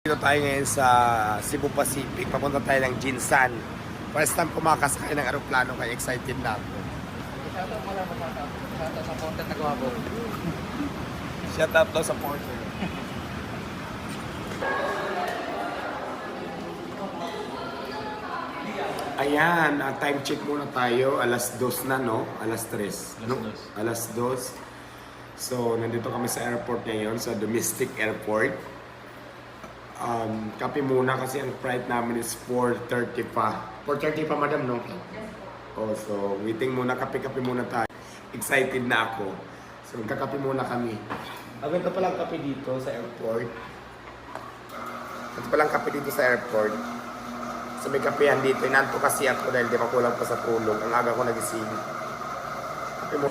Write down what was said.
Dito tayo ngayon sa Cebu Pacific. Papunta tayo ng Jinsan. First time kumakasakay ng aeroplano kaya excited na ako. Shoutout mo lang, shoutout sa content na gawa ko. Shout out daw sa porter. Ayan, time check muna tayo. Alas 2 na, no? Alas 3. No? Alas 2. So, nandito kami sa airport ngayon, sa domestic airport. Kape muna kasi ang flight namin is 4:30 pa. 4:30 pa, madam, no? Oh, so, waiting muna. Kape-kape muna tayo. Excited na ako. So, magkakape muna kami. Ito palang kape dito sa airport. Ito palang kape dito sa airport. So may kapehan dito. Inanto kasi ako dahil di ba kulang pa sa tulog. Ang aga ko nagising. Kape mo.